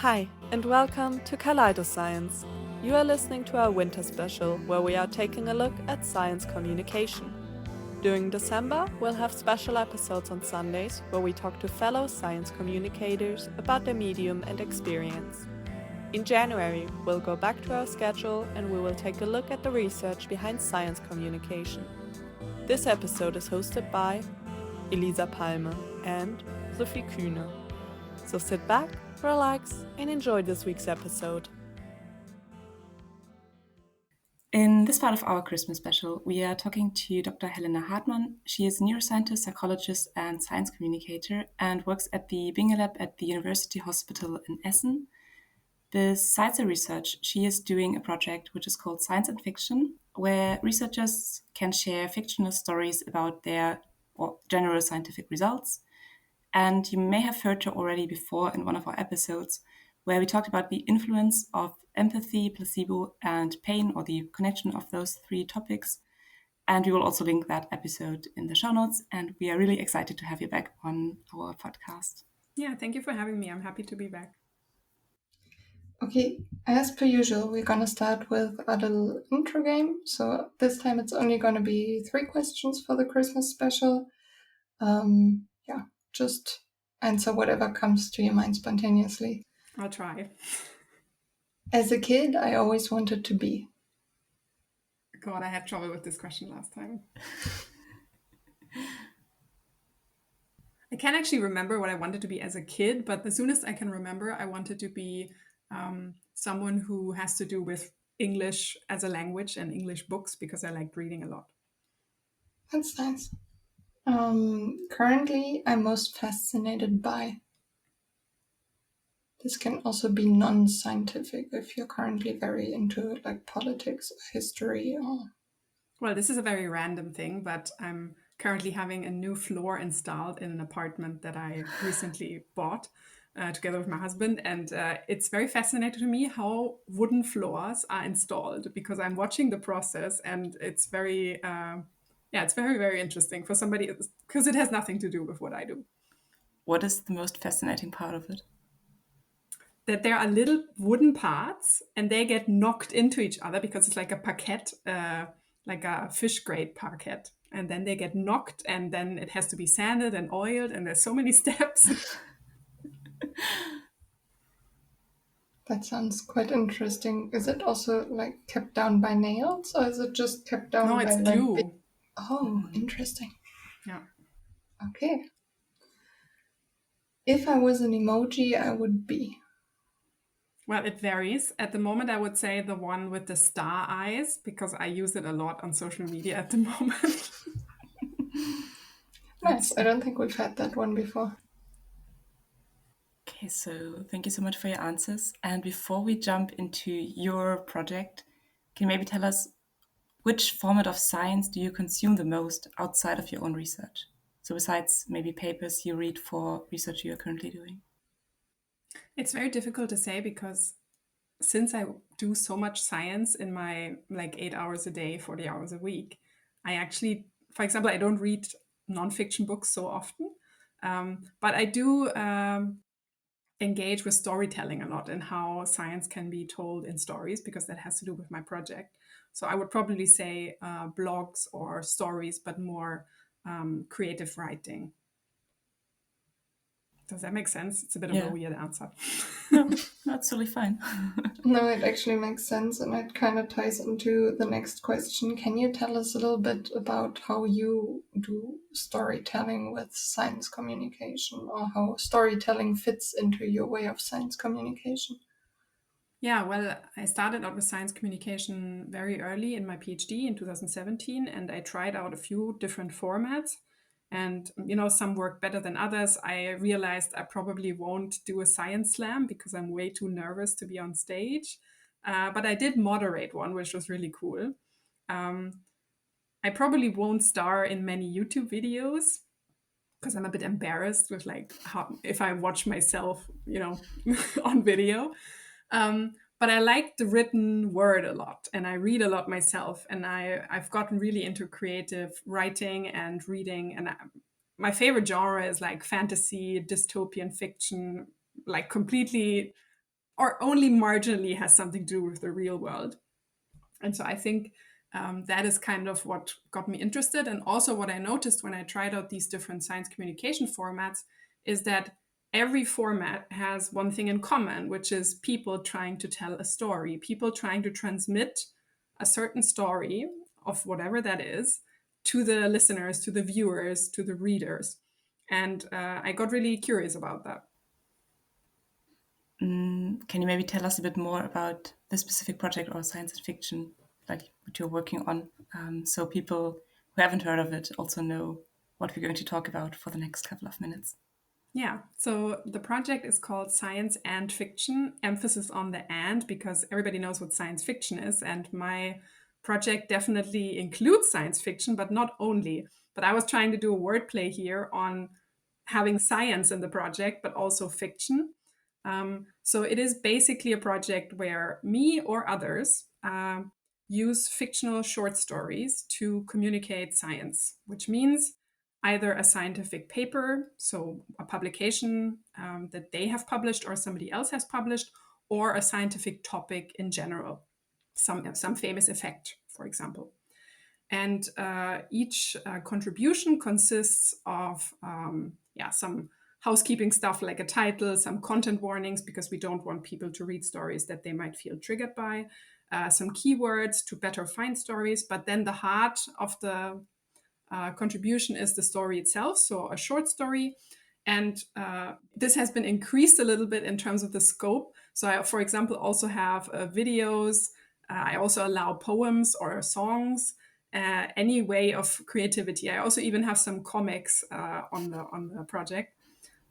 Hi, and welcome to Science. You are listening to our winter special, where we are taking a look at science communication. During December, we'll have special episodes on Sundays, where we talk to fellow science communicators about their medium and experience. In January, we'll go back to our schedule and we will take a look at the research behind science communication. This episode is hosted by Elisa Palme and Sophie Kühne. So sit back, relax, and enjoy this week's episode. In this part of our Christmas special, we are talking to Dr. Helena Hartmann. She is a neuroscientist, psychologist, and science communicator and works at the Binge Lab at the University Hospital in Essen. Besides her research, she is doing a project which is called Science and Fiction, where researchers can share fictional stories about their general scientific results. And you may have heard her already before in one of our episodes, where we talked about the influence of empathy, placebo, and pain, or the connection of those three topics. And we will also link that episode in the show notes. And we are really excited to have you back on our podcast. Yeah, thank you for having me. I'm happy to be back. Okay, as per usual, we're gonna start with a little intro game. So this time it's only gonna be 3 questions for the Christmas special. Just answer whatever comes to your mind spontaneously. I'll try. As a kid, I always wanted to be. God, I had trouble with this question last time. I can't actually remember what I wanted to be as a kid, but the soonest I can remember, I wanted to be someone who has to do with English as a language and English books because I liked reading a lot. That's nice. Currently, I'm most fascinated by. This can also be non-scientific if you're currently very into like politics or history or... Well, this is a very random thing, but I'm currently having a new floor installed in an apartment that I recently bought together with my husband. And it's very fascinating to me how wooden floors are installed because I'm watching the process and it's very, it's very, very interesting for somebody because it has nothing to do with what I do. What is the most fascinating part of it? That there are little wooden parts and they get knocked into each other because it's like a parquet, like a fish grade parquet. And then they get knocked and then it has to be sanded and oiled and there's so many steps. That sounds quite interesting. Is it also like kept down by nails or is it just kept down by... No, it's glue. Oh, interesting. Yeah. Okay. If I was an emoji, I would be... Well, it varies. At the moment, I would say the one with the star eyes because I use it a lot on social media at the moment. Nice. I don't think we've had that one before. Okay, so thank you so much for your answers. And before we jump into your project, can you maybe tell us which format of science do you consume the most outside of your own research? So besides maybe papers you read for research you are currently doing. It's very difficult to say because since I do so much science in my 8 hours a day, 40 hours a week, I actually, for example, I don't read nonfiction books so often, but I do engage with storytelling a lot and how science can be told in stories because that has to do with my project. So I would probably say blogs or stories, but more creative writing. Does that make sense? It's a bit of a weird answer. No, that's totally fine. No, it actually makes sense, and it kind of ties into the next question. Can you tell us a little bit about how you do storytelling with science communication, or how storytelling fits into your way of science communication? Yeah, well, I started out with science communication very early in my PhD in 2017, and I tried out a few different formats. And, some work better than others. I realized I probably won't do a science slam because I'm way too nervous to be on stage. But I did moderate one, which was really cool. I probably won't star in many YouTube videos because I'm a bit embarrassed with if I watch myself, on video. But I like the written word a lot and I read a lot myself and I've gotten really into creative writing and reading. And my favorite genre is like fantasy, dystopian fiction, like completely or only marginally has something to do with the real world. And so I think that is kind of what got me interested. And also what I noticed when I tried out these different science communication formats is that every format has one thing in common, which is people trying to tell a story, people trying to transmit a certain story of whatever that is to the listeners, to the viewers, to the readers. And I got really curious about that. Can you maybe tell us a bit more about the specific project or science and fiction, like what you're working on, so people who haven't heard of it also know what we're going to talk about for the next couple of minutes? Yeah, so the project is called Science and Fiction, emphasis on the and, because everybody knows what science fiction is. And my project definitely includes science fiction, but not only. But I was trying to do a wordplay here on having science in the project, but also fiction. So it is basically a project where me or others use fictional short stories to communicate science, which means either a scientific paper, so a publication that they have published or somebody else has published, or a scientific topic in general, some famous effect, for example. And each contribution consists of some housekeeping stuff like a title, some content warnings, because we don't want people to read stories that they might feel triggered by, some keywords to better find stories. But then the heart of the contribution is the story itself, so a short story. And this has been increased a little bit in terms of the scope. So I, for example, also have videos. I also allow poems or songs, any way of creativity. I also even have some comics on the project,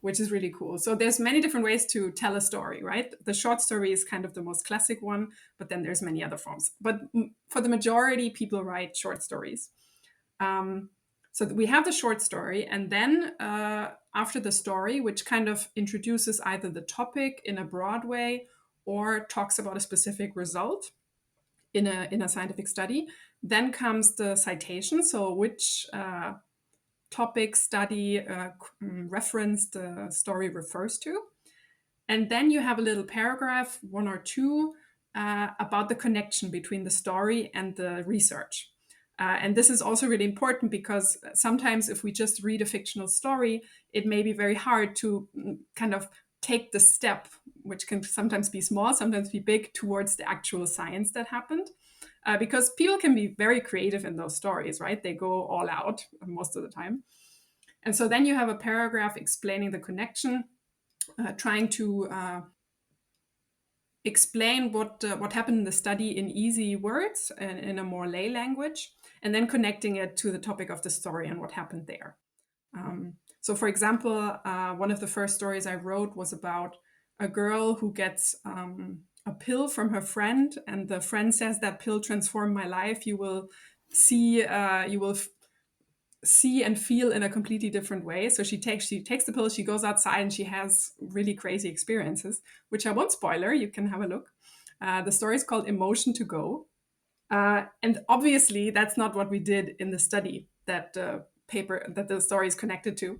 which is really cool. So there's many different ways to tell a story, right? The short story is kind of the most classic one, but then there's many other forms. But for the majority, people write short stories. So we have the short story, and then after the story, which kind of introduces either the topic in a broad way or talks about a specific result in a scientific study, then comes the citation, so which topic, study, reference the story refers to. And then you have a little paragraph, one or two, about the connection between the story and the research. And this is also really important because sometimes if we just read a fictional story, it may be very hard to kind of take the step, which can sometimes be small, sometimes be big, towards the actual science that happened. Because people can be very creative in those stories, right? They go all out most of the time. And so then you have a paragraph explaining the connection, trying to explain what happened in the study in easy words and in a more lay language, and then connecting it to the topic of the story and what happened there. So for example, one of the first stories I wrote was about a girl who gets a pill from her friend, and the friend says, that pill transformed my life. You will see and feel in a completely different way. So she takes the pill, she goes outside, and she has really crazy experiences, which I won't spoiler. You can have a look. The story is called Emotion to Go. And obviously, that's not what we did in the study that the story is connected to.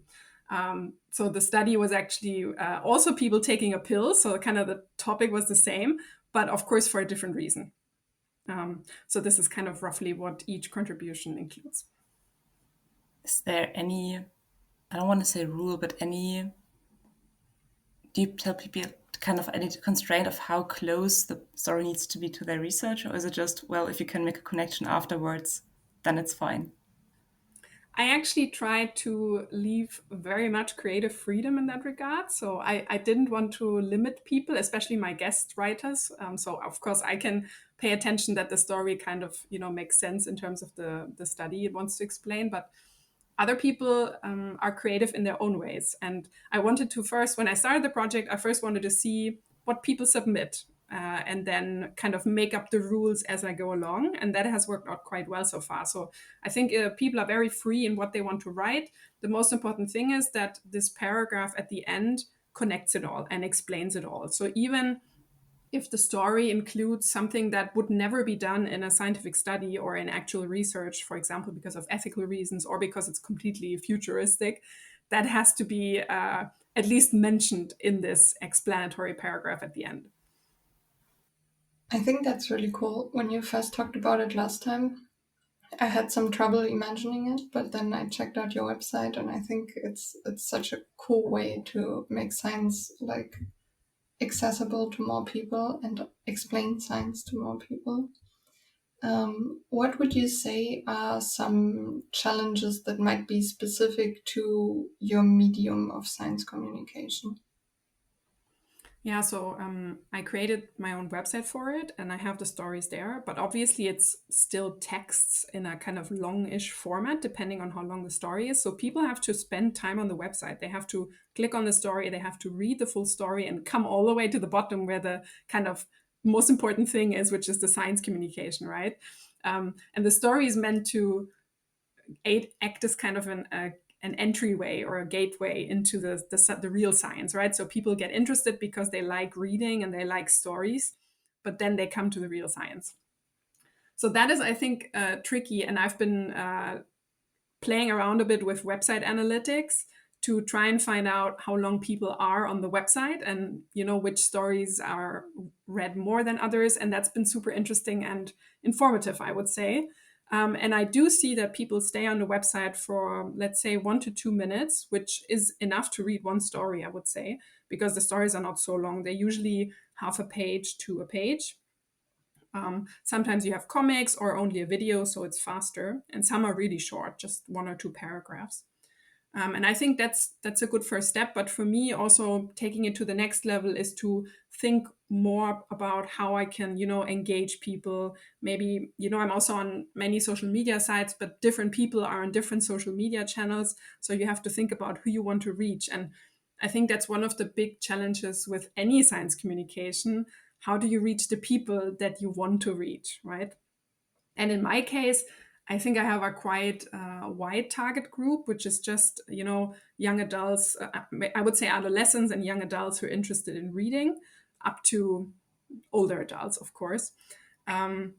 So the study was actually also people taking a pill. So kind of the topic was the same, but of course for a different reason. So this is kind of roughly what each contribution includes. Is there any, I don't want to say rule, but do you tell people kind of any constraint of how close the story needs to be to their research? Or is it just, well, if you can make a connection afterwards, then it's fine? I actually tried to leave very much creative freedom in that regard. So I didn't want to limit people, especially my guest writers. So of course I can pay attention that the story kind of, makes sense in terms of the study it wants to explain. But other people are creative in their own ways. And I wanted to first, when I started the project, I first wanted to see what people submit. And then kind of make up the rules as I go along. And that has worked out quite well so far. So I think people are very free in what they want to write. The most important thing is that this paragraph at the end connects it all and explains it all. So even if the story includes something that would never be done in a scientific study or in actual research, for example, because of ethical reasons or because it's completely futuristic, that has to be at least mentioned in this explanatory paragraph at the end. I think that's really cool. When you first talked about it last time, I had some trouble imagining it, but then I checked out your website, and I think it's such a cool way to make science like accessible to more people and explain science to more people. What would you say are some challenges that might be specific to your medium of science communication? Yeah, so I created my own website for it and I have the stories there, but obviously it's still texts in a kind of longish format, depending on how long the story is. So people have to spend time on the website. They have to click on the story, they have to read the full story and come all the way to the bottom where the kind of most important thing is, which is the science communication, right? And the story is meant to act as kind of an entryway or a gateway into the real science, right? So people get interested because they like reading and they like stories, but then they come to the real science. So that is, I think, tricky. And I've been playing around a bit with website analytics to try and find out how long people are on the website and which stories are read more than others. And that's been super interesting and informative, I would say. And I do see that people stay on the website for, let's say, 1 to 2 minutes, which is enough to read one story, I would say, because the stories are not so long. They're usually half a page to a page. Sometimes you have comics or only a video, so it's faster. And some are really short, just 1 or 2 paragraphs. And I think that's a good first step. But for me, also taking it to the next level is to think more about how I can, engage people. Maybe, I'm also on many social media sites, but different people are on different social media channels. So you have to think about who you want to reach. And I think that's one of the big challenges with any science communication. How do you reach the people that you want to reach, right? And in my case, I think I have a quite wide target group, which is just, young adults, I would say adolescents and young adults who are interested in reading, up to older adults, of course. And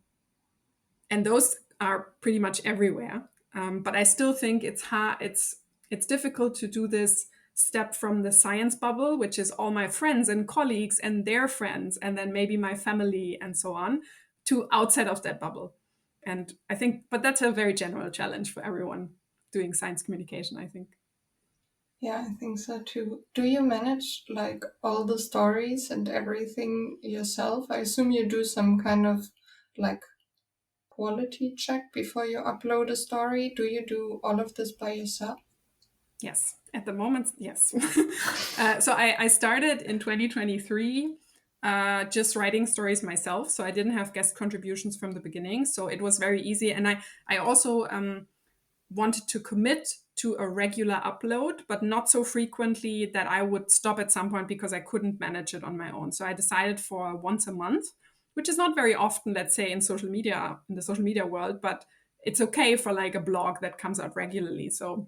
those are pretty much everywhere. But I still think it's hard. It's difficult to do this step from the science bubble, which is all my friends and colleagues and their friends, and then maybe my family and so on, to outside of that bubble. And I think, but that's a very general challenge for everyone doing science communication, I think. Yeah, I think so too. Do you manage like all the stories and everything yourself? I assume you do some kind of like quality check before you upload a story. Do you do all of this by yourself? Yes, at the moment, yes. So I started in 2023 just writing stories myself. So I didn't have guest contributions from the beginning. So it was very easy. And I also wanted to commit to a regular upload, but not so frequently that I would stop at some point because I couldn't manage it on my own. So I decided for once a month, which is not very often, let's say, in the social media world, but it's okay for like a blog that comes out regularly. So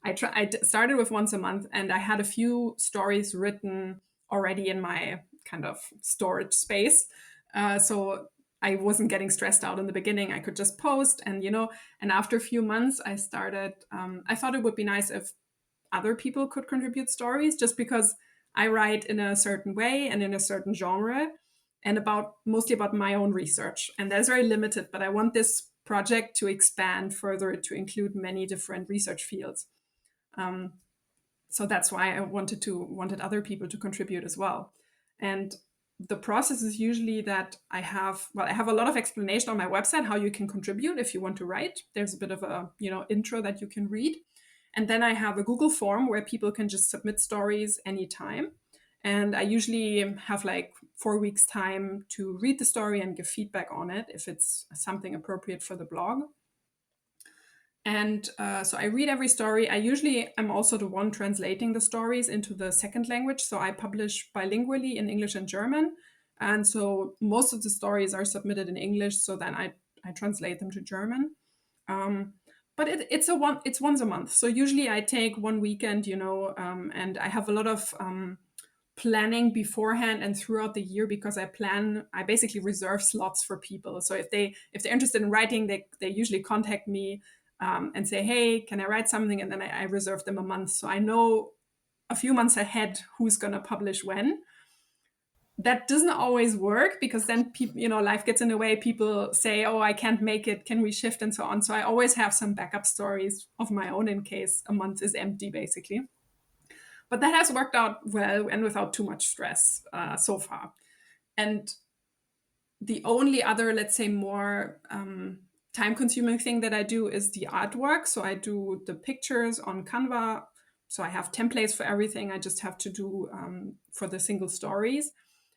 I started with once a month, and I had a few stories written already in my kind of storage space. So I wasn't getting stressed out in the beginning. I could just post, and and after a few months, I started. I thought it would be nice if other people could contribute stories, just because I write in a certain way and in a certain genre, and mostly about my own research, and that's very limited. But I want this project to expand further to include many different research fields. Um, so that's why I wanted other people to contribute as well. And the process is usually that I have a lot of explanation on my website how you can contribute if you want to write. There's a bit of a intro that you can read. And then I have a Google form where people can just submit stories anytime. And I usually have like 4 weeks time to read the story and give feedback on it if it's something appropriate for the blog. And so I read every story. I'm also the one translating the stories into the second language. So I publish bilingually in English and German. And so most of the stories are submitted in English. So then I translate them to German. But it's once a month. So usually I take one weekend, and I have a lot of planning beforehand and throughout the year, because I basically reserve slots for people. So if they're interested in writing, they usually contact me and say, hey, can I write something? And then I reserve them a month. So I know a few months ahead who's going to publish when. that doesn't always work, because then people, life gets in the way. People say, oh, I can't make it, can we shift, and so on. So I always have some backup stories of my own in case a month is empty, basically. But that has worked out well and without too much stress so far. And the only other, let's say, more time-consuming thing that I do is the artwork. So I do the pictures on Canva. So I have templates for everything. I just have to do for the single stories.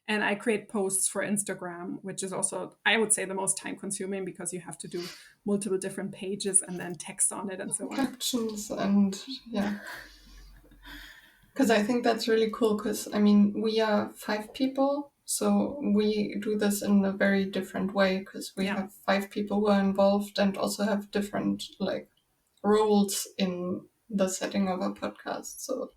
And I create posts for Instagram, which is also, I would say, the most time-consuming, because you have to do multiple different pages and then text on it and so on. Captions and yeah. Because I think that's really cool, because, I mean, we are 5 people, so we do this in a very different way, because we have 5 people who are involved and also have different, like, roles in the setting of a podcast, so...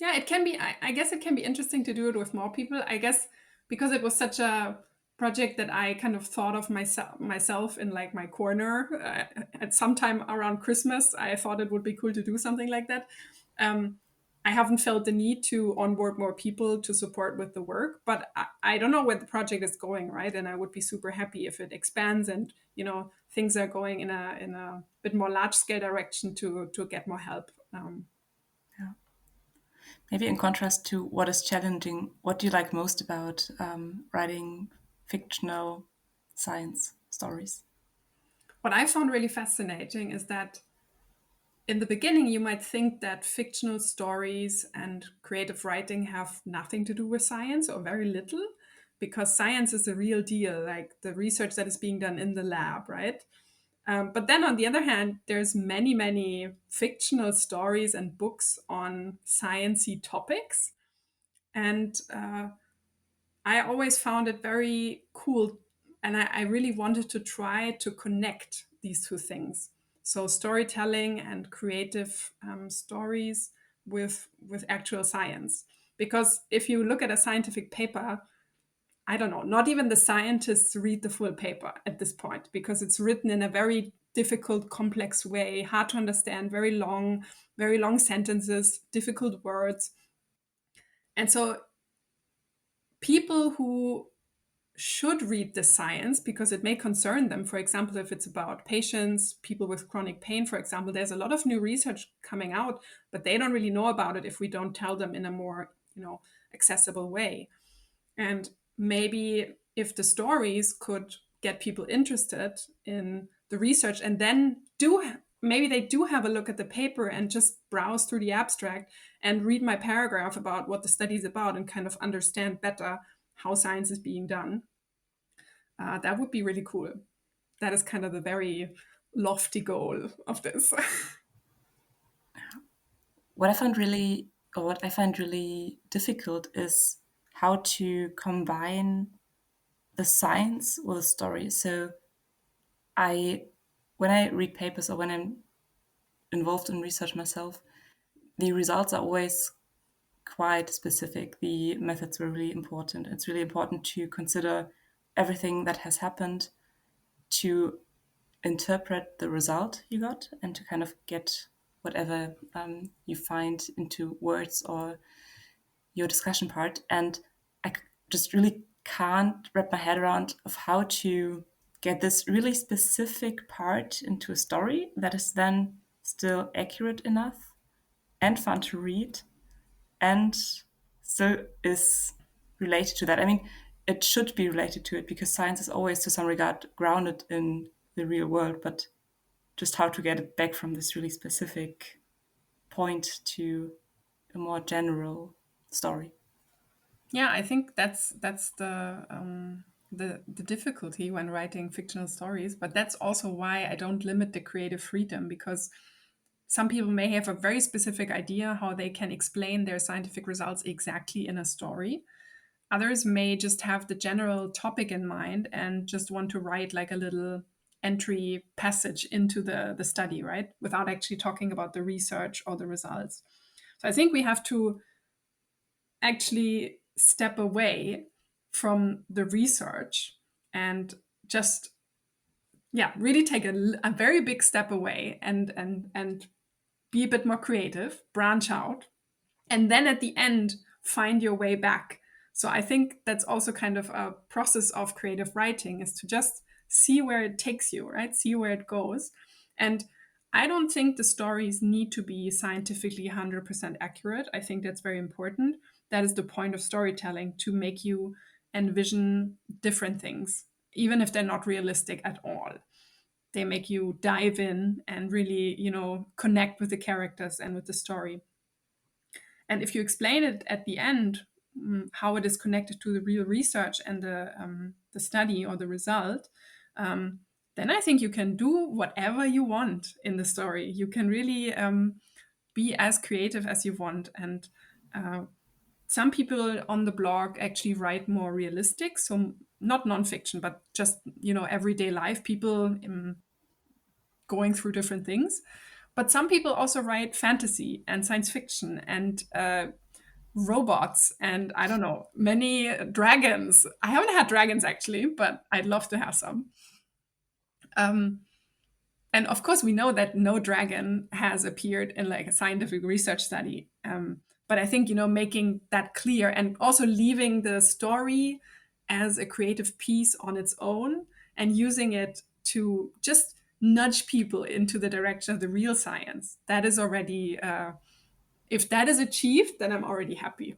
Yeah, it can be, I guess it can be interesting to do it with more people. I guess because it was such a project that I kind of thought of myself in like my corner at some time around Christmas, I thought it would be cool to do something like that. I haven't felt the need to onboard more people to support with the work, but I don't know where the project is going, right? And I would be super happy if it expands and, things are going in a bit more large scale direction to get more help. Maybe in contrast to what is challenging, what do you like most about writing fictional science stories? What I found really fascinating is that in the beginning, you might think that fictional stories and creative writing have nothing to do with science, or very little, because science is a real deal, like the research that is being done in the lab, right? But then on the other hand, there's many, many fictional stories and books on sciencey topics. And I always found it very cool. And I really wanted to try to connect these two things. So storytelling and creative stories with actual science. Because if you look at a scientific paper, I don't know, not even the scientists read the full paper at this point, because it's written in a very difficult, complex way, hard to understand, very long sentences, difficult words. And so people who should read the science, because it may concern them, for example, if it's about patients, people with chronic pain, for example, there's a lot of new research coming out, but they don't really know about it if we don't tell them in a more, accessible way. And maybe if the stories could get people interested in the research, and then maybe they do have a look at the paper and just browse through the abstract and read my paragraph about what the study is about and kind of understand better how science is being done. That would be really cool. That is kind of the very lofty goal of this. What I find really difficult is how to combine the science with the story. So when I read papers or when I'm involved in research myself, the results are always quite specific. The methods were really important. It's really important to consider everything that has happened, to interpret the result you got, and to kind of get whatever you find into words or your discussion part. And I just really can't wrap my head around of how to get this really specific part into a story that is then still accurate enough and fun to read, and still is related to that. I mean, it should be related to it, because science is always to some regard grounded in the real world, but just how to get it back from this really specific point to a more general story. Yeah, I think that's the difficulty when writing fictional stories, but that's also why I don't limit the creative freedom, because some people may have a very specific idea how they can explain their scientific results exactly in a story. Others may just have the general topic in mind and just want to write like a little entry passage into the study, right? Without actually talking about the research or the results. So I think we have to actually step away from the research and just really take a very big step away and be a bit more creative, branch out, and then at the end find your way back So I think that's also kind of a process of creative writing, is to just see where it takes you, right? See where it goes. And I don't think the stories need to be scientifically 100% accurate. I think that's very important. That is the point of storytelling, to make you envision different things, even if they're not realistic at all. They make you dive in and really, connect with the characters and with the story. And if you explain it at the end, how it is connected to the real research and the study or the result, then I think you can do whatever you want in the story. You can really be as creative as you want. And some people on the blog actually write more realistic, so not nonfiction, but just everyday life, people going through different things. But some people also write fantasy and science fiction and robots and, I don't know, many dragons. I haven't had dragons actually, but I'd love to have some. And of course, we know that no dragon has appeared in like a scientific research study. But I think, making that clear and also leaving the story as a creative piece on its own and using it to just nudge people into the direction of the real science. That is already, if that is achieved, then I'm already happy.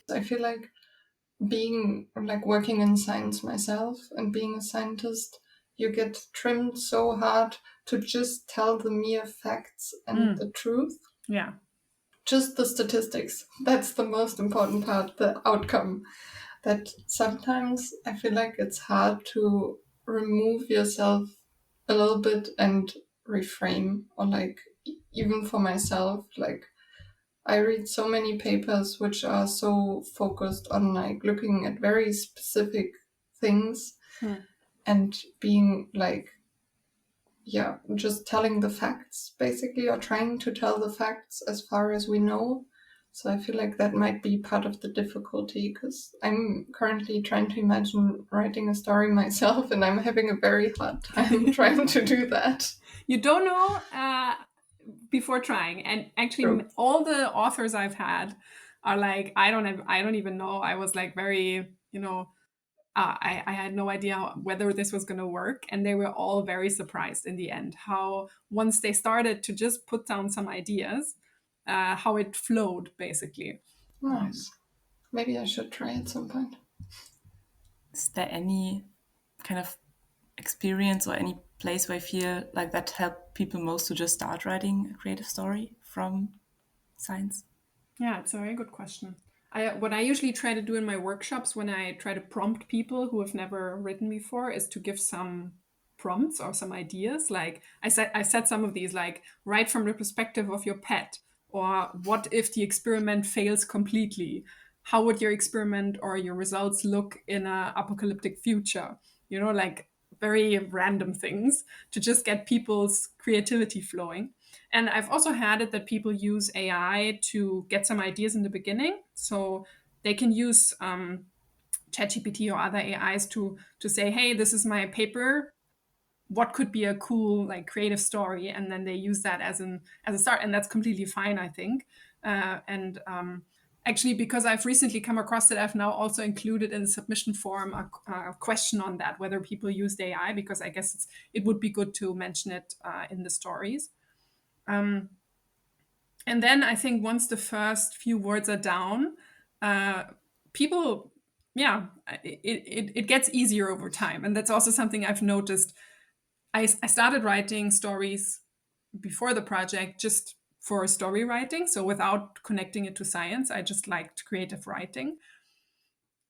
I feel like being like working in science myself and being a scientist, you get trimmed so hard to just tell the mere facts and the truth. Yeah. Just the statistics. That's the most important part, the outcome. That sometimes I feel like it's hard to remove yourself a little bit and reframe, or like even for myself, like I read so many papers which are so focused on like looking at very specific things and being like, yeah, just telling the facts basically, or trying to tell the facts as far as we know. So I feel like that might be part of the difficulty, because I'm currently trying to imagine writing a story myself and I'm having a very hard time trying to do that. You don't know before trying. And actually, all the authors I've had are like, I don't even know. I was like very, I had no idea whether this was going to work. And they were all very surprised in the end, how once they started to just put down some ideas, how it flowed, basically. Nice. Maybe I should try at some point. Is there any kind of experience or any place where I feel like that helped people most to just start writing a creative story from science? Yeah, it's a very good question. What I usually try to do in my workshops when I try to prompt people who have never written before is to give some prompts or some ideas. Like I said some of these, like write from the perspective of your pet, or what if the experiment fails completely? How would your experiment or your results look in an apocalyptic future? Like very random things to just get people's creativity flowing. And I've also had it that people use AI to get some ideas in the beginning. So they can use ChatGPT or other AIs to say, hey, this is my paper. What could be a cool, like, creative story? And then they use that as a start. And that's completely fine, I think. Actually, because I've recently come across it, I've now also included in the submission form a question on that, whether people use the AI, because I guess it would be good to mention it in the stories. And then I think once the first few words are down, people, it gets easier over time. And that's also something I've noticed. I started writing stories before the project just for story writing. So without connecting it to science, I just liked creative writing.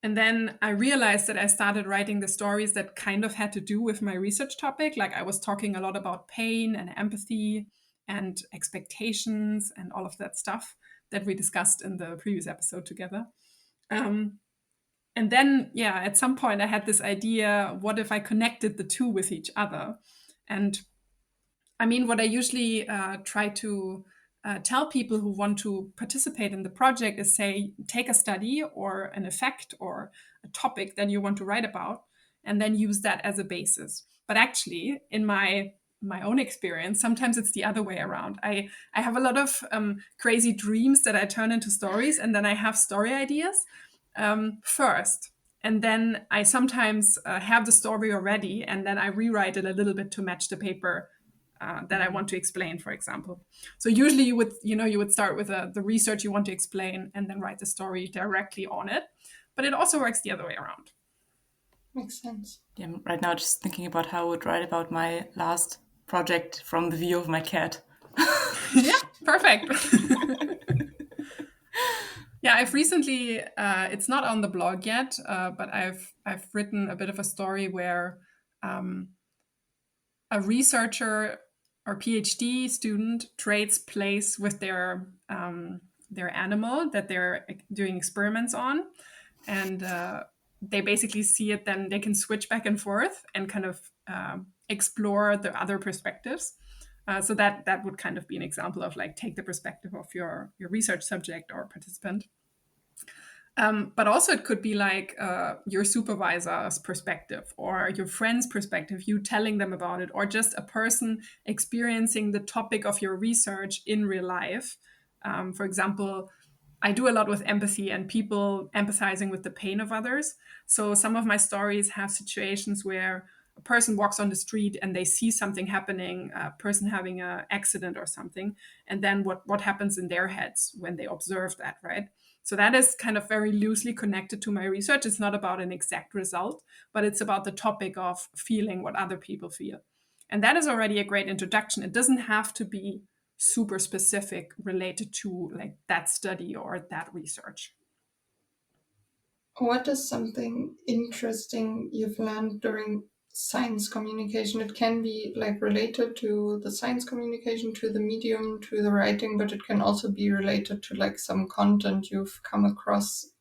And then I realized that I started writing the stories that kind of had to do with my research topic. Like I was talking a lot about pain and empathy and expectations and all of that stuff that we discussed in the previous episode together. And then, at some point I had this idea, what if I connected the two with each other? And I mean, what I usually try to tell people who want to participate in the project is, say, take a study or an effect or a topic that you want to write about, and then use that as a basis. But actually, in my my own experience. Sometimes it's the other way around. I have a lot of crazy dreams that I turn into stories, and then I have story ideas first. And then I sometimes have the story already, and then I rewrite it a little bit to match the paper that I want to explain, for example. So usually you would start with the research you want to explain and then write the story directly on it. But it also works the other way around. Makes sense. Yeah, I'm right now just thinking about how I would write about my last project from the view of my cat. Yeah, perfect. Yeah, I've recently, it's not on the blog yet, but I've written a bit of a story where a researcher or PhD student trades place with their animal that they're doing experiments on, and they basically see it. Then they can switch back and forth and kind of explore the other perspectives. So that would kind of be an example of like take the perspective of your research subject or participant. But also it could be like your supervisor's perspective or your friend's perspective, you telling them about it, or just a person experiencing the topic of your research in real life. For example, I do a lot with empathy and people empathizing with the pain of others. So some of my stories have situations where a person walks on the street and they see something happening, a person having an accident or something, and then what happens in their heads when they observe that, right? So that is kind of very loosely connected to my research. It's not about an exact result, but it's about the topic of feeling what other people feel. And that is already a great introduction. It doesn't have to be super specific related to like that study or that research. What is something interesting you've learned during science communication? It can be like related to the science communication, to the medium, to the writing, but it can also be related to like some content you've come across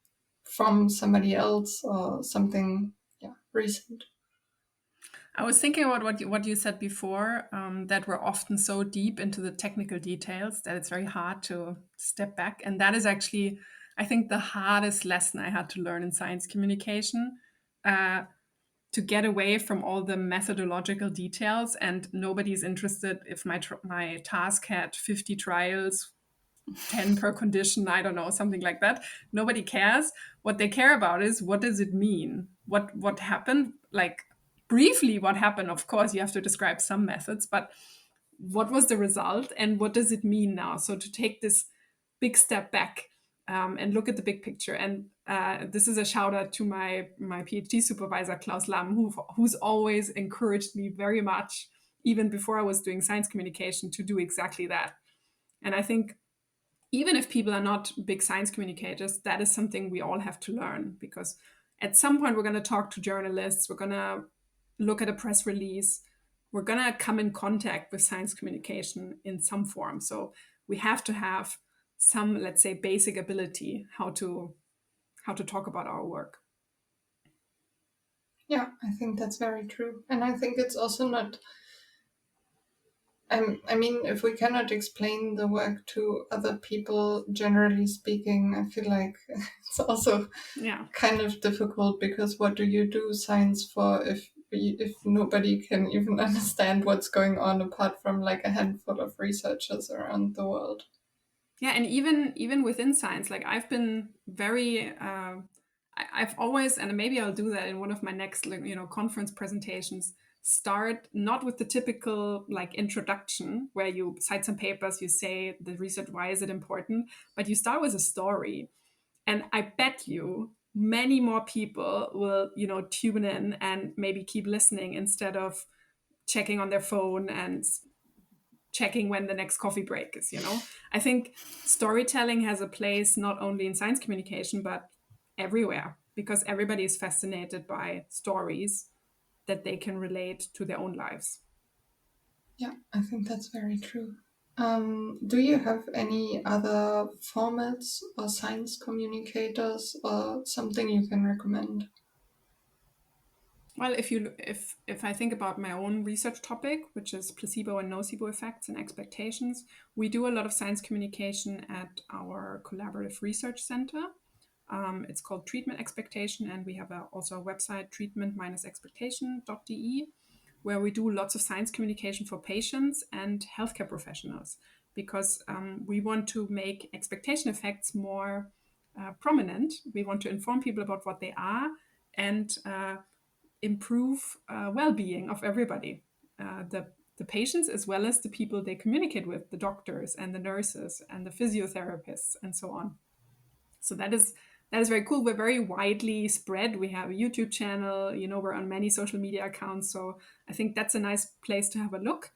from somebody else or something recent. I was thinking about what you said before, that we're often so deep into the technical details that it's very hard to step back. And that is actually, I think, the hardest lesson I had to learn in science communication, to get away from all the methodological details. And nobody's interested if my task had 50 trials, 10 per condition, I don't know, something like that. Nobody cares. What they care about is what does it mean? What happened? Like briefly what happened, of course, you have to describe some methods, but what was the result and what does it mean now? So to take this big step back and look at the big picture. And this is a shout out to my PhD supervisor, Klaus Lamm, who's always encouraged me very much, even before I was doing science communication, to do exactly that. And I think even if people are not big science communicators, that is something we all have to learn, because at some point we're going to talk to journalists, we're going to look at a press release, we're going to come in contact with science communication in some form. So we have to have some, let's say, basic ability how to talk about our work. Yeah, I think that's very true. And I think it's also not, I mean, if we cannot explain the work to other people, generally speaking, I feel like it's also kind of difficult, because what do you do science for if nobody can even understand what's going on apart from like a handful of researchers around the world? Yeah, and even within science, like I've been very, I've always, and maybe I'll do that in one of my next, conference presentations, start not with the typical like introduction where you cite some papers, you say the research, why is it important, but you start with a story. And I bet you many more people will, tune in and maybe keep listening instead of checking on their phone and checking when the next coffee break is. I think storytelling has a place not only in science communication, but everywhere, because everybody is fascinated by stories that they can relate to their own lives. Yeah, I think that's very true. Do you have any other formats or science communicators or something you can recommend? Well, if I think about my own research topic, which is placebo and nocebo effects and expectations, we do a lot of science communication at our collaborative research center. It's called Treatment Expectation, and we have also a website, treatment-expectation.de. where we do lots of science communication for patients and healthcare professionals, because we want to make expectation effects more prominent. We want to inform people about what they are and improve well-being of everybody, the patients as well as the people they communicate with, the doctors and the nurses and the physiotherapists and so on. So that is very cool. We're very widely spread. We have a YouTube channel, we're on many social media accounts. So I think that's a nice place to have a look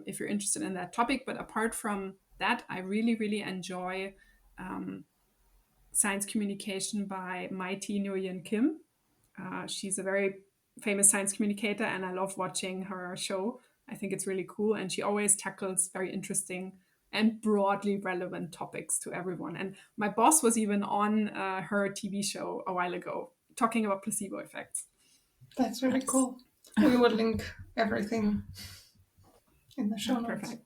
if you're interested in that topic. But apart from that, I really, really enjoy science communication by Mighty Nguyen Kim. She's a very famous science communicator, and I love watching her show. I think it's really cool. And she always tackles very interesting and broadly relevant topics to everyone. And my boss was even on her TV show a while ago, talking about placebo effects. That's really cool. We will link everything in the show notes. Perfect.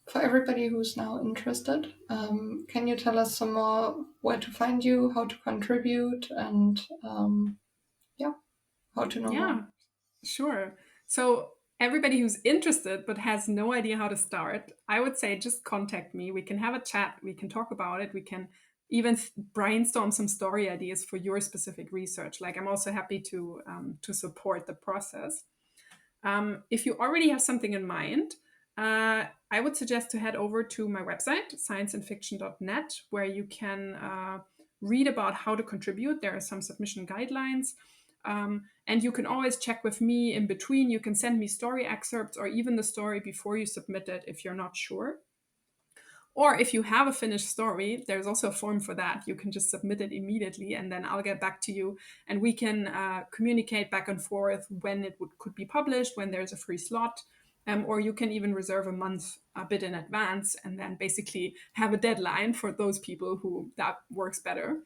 For everybody who's now interested, can you tell us some more where to find you, how to contribute, and how to know more? Yeah, sure. So everybody who's interested but has no idea how to start, I would say just contact me. We can have a chat. We can talk about it. We can even brainstorm some story ideas for your specific research. Like, I'm also happy to support the process. If you already have something in mind, I would suggest to head over to my website, scienceandfiction.net, where you can read about how to contribute. There are some submission guidelines. And you can always check with me in between. You can send me story excerpts or even the story before you submit it if you're not sure. Or if you have a finished story, there's also a form for that. You can just submit it immediately, and then I'll get back to you, and we can communicate back and forth when it could be published, when there's a free slot, or you can even reserve a month a bit in advance, and then basically have a deadline for those people who that works better.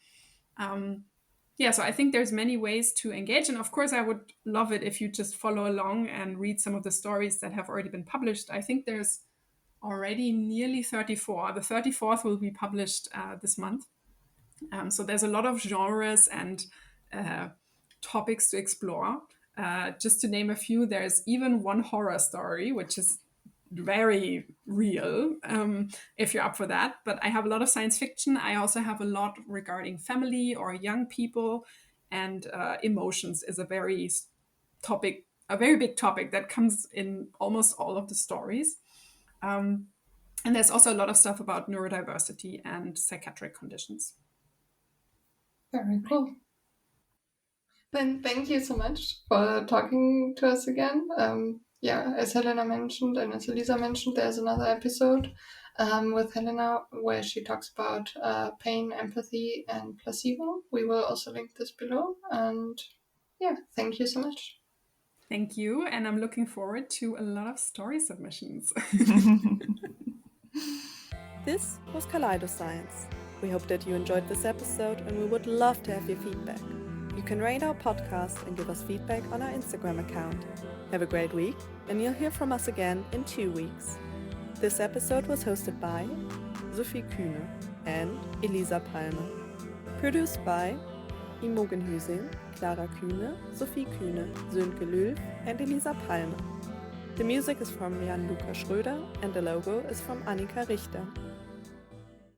So I think there's many ways to engage. And of course, I would love it if you just follow along and read some of the stories that have already been published. I think there's already nearly 34. The 34th will be published this month. So there's a lot of genres and topics to explore. Just to name a few, there's even one horror story, which is very real, if you're up for that. But I have a lot of science fiction. I also have a lot regarding family or young people, and emotions is a very big topic that comes in almost all of the stories. And there's also a lot of stuff about neurodiversity and psychiatric conditions. Very cool. Then thank you so much for talking to us again. As Helena mentioned and as Elisa mentioned, there's another episode with Helena where she talks about pain, empathy, and placebo. We will also link this below. And thank you so much. Thank you. And I'm looking forward to a lot of story submissions. This was Kaleidoscience. We hope that you enjoyed this episode, and we would love to have your feedback. You can rate our podcast and give us feedback on our Instagram account. Have a great week, and you'll hear from us again in 2 weeks. This episode was hosted by Sophie Kühne and Elisa Palme. Produced by Imogen Hüsing, Clara Kühne, Sophie Kühne, Sönke Lülf, and Elisa Palme. The music is from Jan-Luca Schröder, and the logo is from Annika Richter.